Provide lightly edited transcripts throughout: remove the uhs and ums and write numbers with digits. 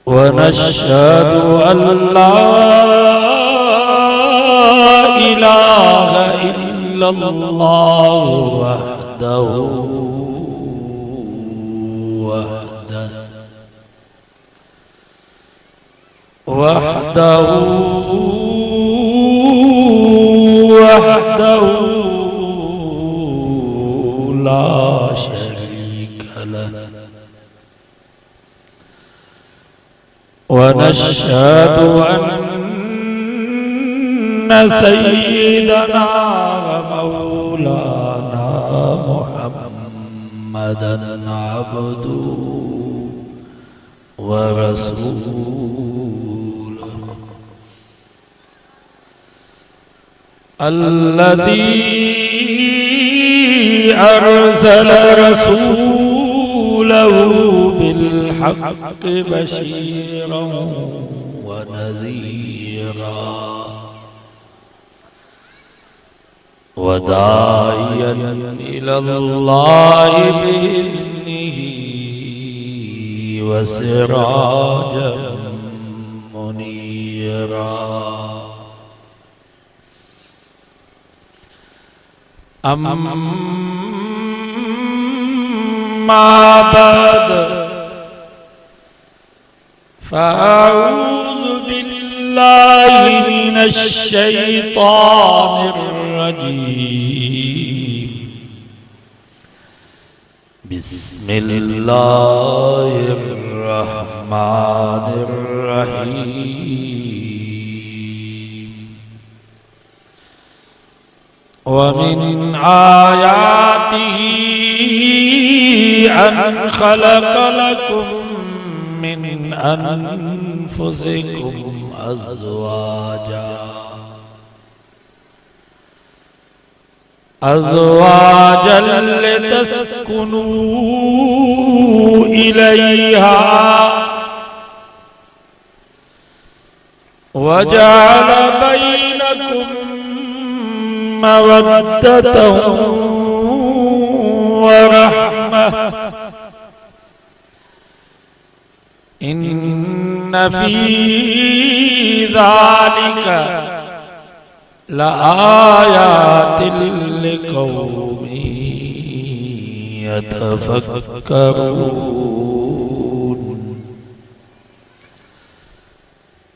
वनश्हद अल्ला इलाहा इल्लल्लाह वहदहु ला शरीक लह वनश्हद अन्न सय्यदना व मौलाना मुहम्मदन अब्दुहु व रसूलुहु अल्लज़ी अरसल रसूलहु बिलहक़्क़ि बशीरन व नज़ीरा व दाइयन इलल्लाहि बिइज़्निही व सिराजन मुनीरा अम्मा बाद फ़अऊज़ु बिल्लाहि मिनश शैतानिर रजीम बिस्मिल्लाहिर रहमानिर रहीम वमिन आयातिही अन खलक़ लकुम मिन अनफुसिकुम अज़वाजन लितस्कुनू इलैहा वजअल बैनकुम मवद्दतन व रहमह इन्न फी ज़ालिका लआयातिन लिक़ौमिन यतफ़क्करून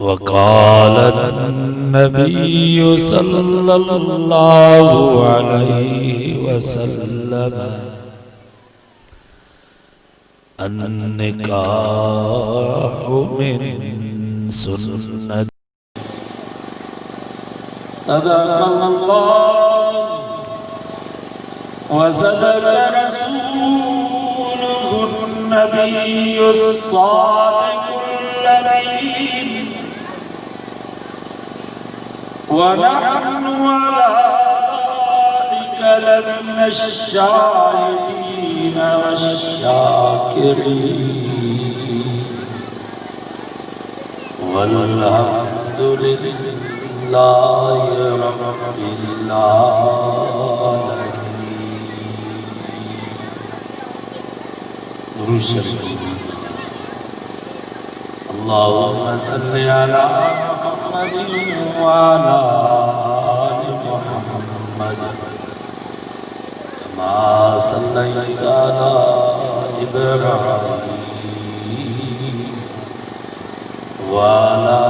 वक़ाल नबिय्यु सल्लल्लाहु अलैहि वसल्लम अन्निकाहु मिन सुन्नत सदक़ल्लाहु व सदक़ रसूलुहुन नबियुस सादिक़ुल अमीन व नहनु अला ज़ालिका लमिनश शाहिदीन वश्शाकिरीन वल्हम्दुलिल्लाहि रब्बिल आलमीन। अल्लाहुम्मा सल्लि अला मुहम्मदिन व अला आलि मुहम्मद कमा सल्लैता अला इब्राहीम व अला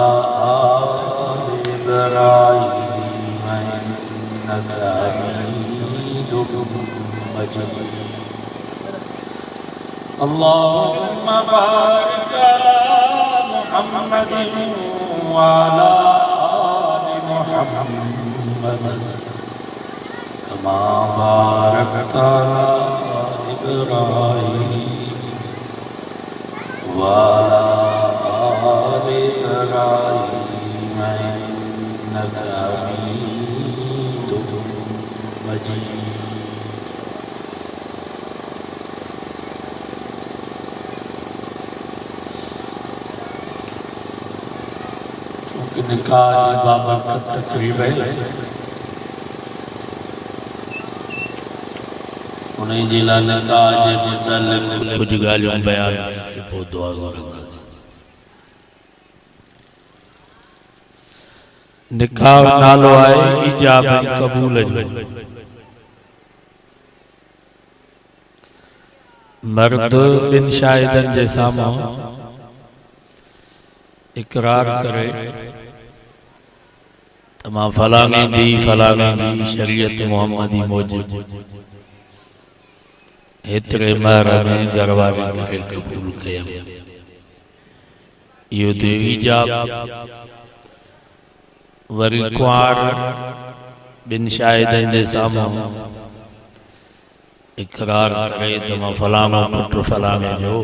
आलि इब्राहीम इन्नका हमीदुम मजीद। अल्लाहुम्मा बारिक अला मुहम्मदिन व अला आलि मुहम्मद कमा बारकता अला इब्राहीम व अला आलि इब्राहीम इन्नका हमीदुम मजीद। निकाह बाबा का तकरीब है, उन्हें जिला निकाह जे मुतालिक कुछ गालियों बयान बहुत दुआ करना। निकाह नालो आहे ईजाब कबूल जो। मर्द बिन शाहिदन जे साम्हूं इकरार करे त मां फलाणी दी शरीयत मोहम्मदी मौजूद हेतरे महर में घरवारी करे कबूल कयम। इहो त ईजाब। वरी कुंवार बिन शाहिदन जे साम्हूं इकरार करे त मां फलाणो पुट फलाणे जो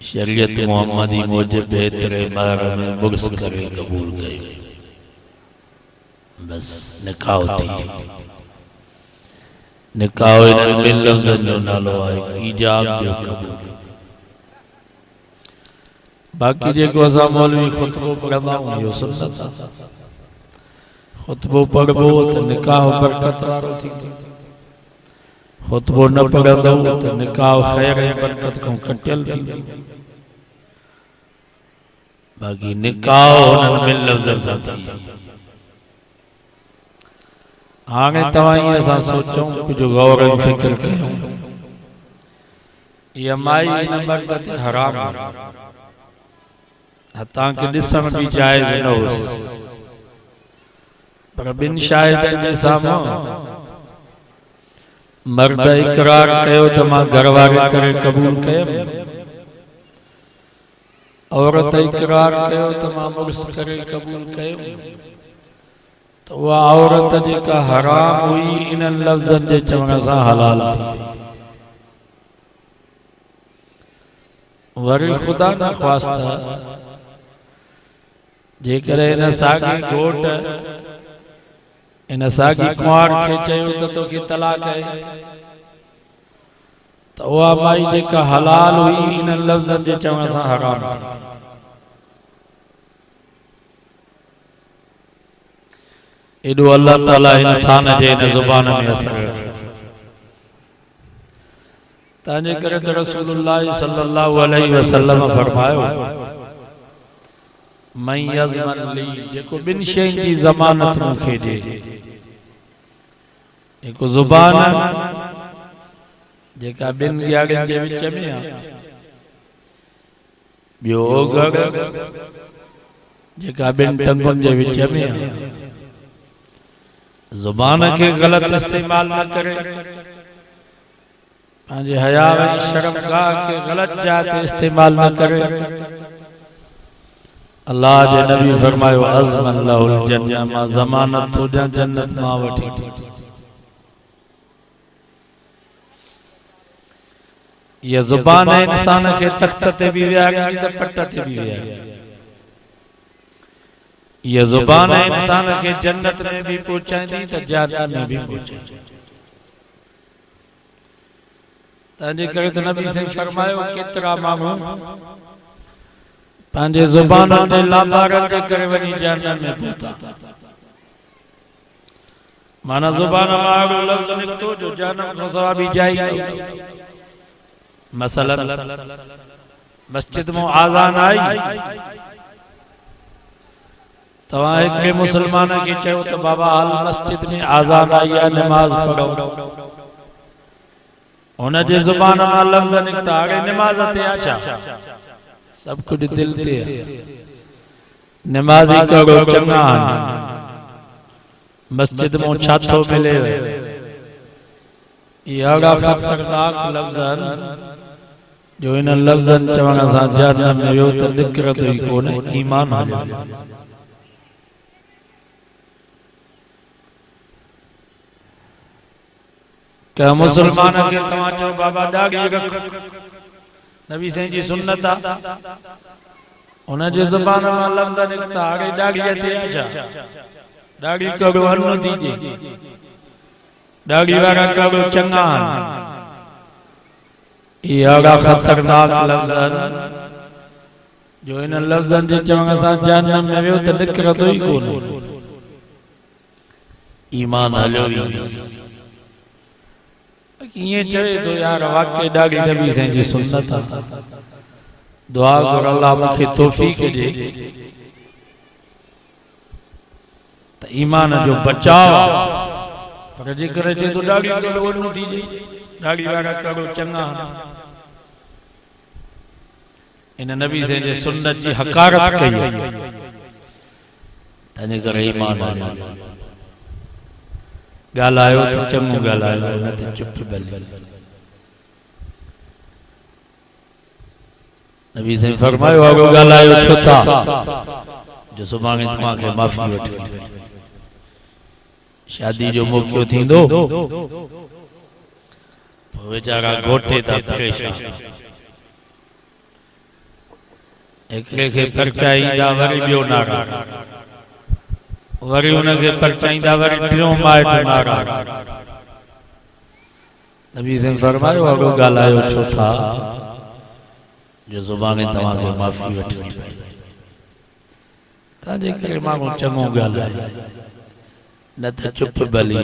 शरीयत मोहम्मदी मूजिब हेतरे महर में बुर्स करे कबूल कयो। बस निकाह थी। निकाह इन ॿिनि लफ़्ज़नि जो नालो आहे ईजाब जो कबूल। बाक़ी जेको असां मौलवी खुतबो पढ़ंदा आहियूं इहो सुन्नत आहे। खुतबो पढ़बो त निकाह बरकत वारो थींदो। खुतबो न पढ़ंदो त निकाह ख़ैर ऐं बरकत खां कटियल थींदो। बाक़ी निकाह हुननि ॿिनि लफ़्ज़नि सां थी। हाणे तव्हां ईअं असां सोचूं कुझु गौर ऐं फ़िक्र कयूं। इहा माई हिन मर्द ते हराम आहे। तव्हांखे ॾिसण बि जाइज़ न हुओसि। पर ॿिनि शाहिदनि जे साम्हूं मर्द इकरार कयो त मां घरवारी करे कबूल कयमि। औरत इकरार कयो त मां मुर्स करे कबूल कयमि। त उहा औरत जेका हराम हुई इन्हनि लफ़्ज़नि जे चवण सां हलाल थी। वरी ख़ुदा न ख़्वास्ता जेकर इन साॻी घोट इन साॻी कुंवार खे चयो त तोखे तलाक आहे त उहा माई जेका हलाल हुई इन लफ़्ज़नि जे चवण सां हराम थी। एॾो अल्लाह ताला इंसान जे इन ज़ुबान में असर रखियो। तंहिंजे करे त रसूलुल्लाह सल्लल्लाहु अलैहि वसल्लम फरमायो मैं यज़मन ली जेको ॿिनि शयुनि जी ज़मानत मूंखे ॾे। हिकु ज़ुबान जेका ॿिनि ॻाड़ियुनि जे विच में आहे। ॿियो ओगड़ जेका ॿिनि टंगुनि जे विच में आहे। ज़ुबान खे ग़लत इस्तेमाल न करे। पंहिंजे हया ऐं शर्मगाह खे ग़लत जाइ ते इस्तेमाल न करे। अल्लाह जे नबी फरमायो अज़मन लहुल जन्नह मां ज़मानत थो ॾियां जन्नत मां वठी। ये ज़ुबान इंसान के तख्त ते भी विहारींदी त पट ते भी विहारींदी। ये ज़ुबान इंसान के जन्नत में भी पहुंचाईंदी त जहन्नम में भी पहुंचाईंदी। तंहिंजे करे त नबी से फरमायो केतिरा माण्हू पंहिंजे ज़ुबान जे लाबारनि जे करे वञी जहन्नम में पहुता। माना ज़ुबान मां अहिड़ो लफ़्ज़ निकितो जो जहन्नम खां सवाइ बि जाइ न। मसलन मस्जिद में आज़ान आई तव्हां हिकिड़े मुसलमान खे चयो त बाबा हाल मस्जिद में आज़ान आई आहे नमाज़ पढ़ो। हुन जे ज़ुबान मां लफ़्ज़ निकिता हाणे नमाज़ ते अचा। सब कुछ दिल ते है। नमाज़ी करो चंगा मस्जिद में छातो मिले याड़ा खतरनाक लफ्ज़ जो इन लफ्ज़न चवण सां जहन्नम में वियो त निकिरंदो ई कोन्हे। ईमान हलियो। क्या मुसलमान के तव्हां चओ बाबा ॾाढ़ी रख नबी साईं जी सुन्नत आहे। हुन जे ज़ुबान मां लफ़्ज़ निकिता हाणे ॾाढ़ीअ ते अचा। ॾाढ़ी करो अन्न थी ॾाढ़ी वारा करो चङा आहिनि। इहे अहिड़ा ख़तरनाक लफ़्ज़ जो इन लफ़्ज़नि जे चवण सां जहन्नम में वियो त निकिरंदो ई कोन्हे। ईमान हलियो ई इएं चवे थो यार वाकई ॾाढी नबी साईं जी सुन्नत आहे। दुआ कर अल्लाह मूंखे तौफ़ीक़ ॾे तो ईमान जो बचाव पर जेकर चे तो दाढ़ी करो वनु थी जे दाढ़ी वारा करो चंगा इन नबी से जे सुन्नत जी हकारत कई तने करे ईमान गालायो तो चंगो गालायो न तो चुप बली नबी से फरमायो अगो गालायो छोता जो सुभाणे तमा के माफी वठे शादी जो मौको थींदो बेचारा घोटे ता परेशान एकले के परचाईंदा वरी बियो नारा वरी उन के परचाईंदा वरी टियों माइट नारा नबी से फरमायो अगो गालायो छो था जो जुबान तमा के माफी वठे ताजे करे मानो चंगो गालायो न त चुप बली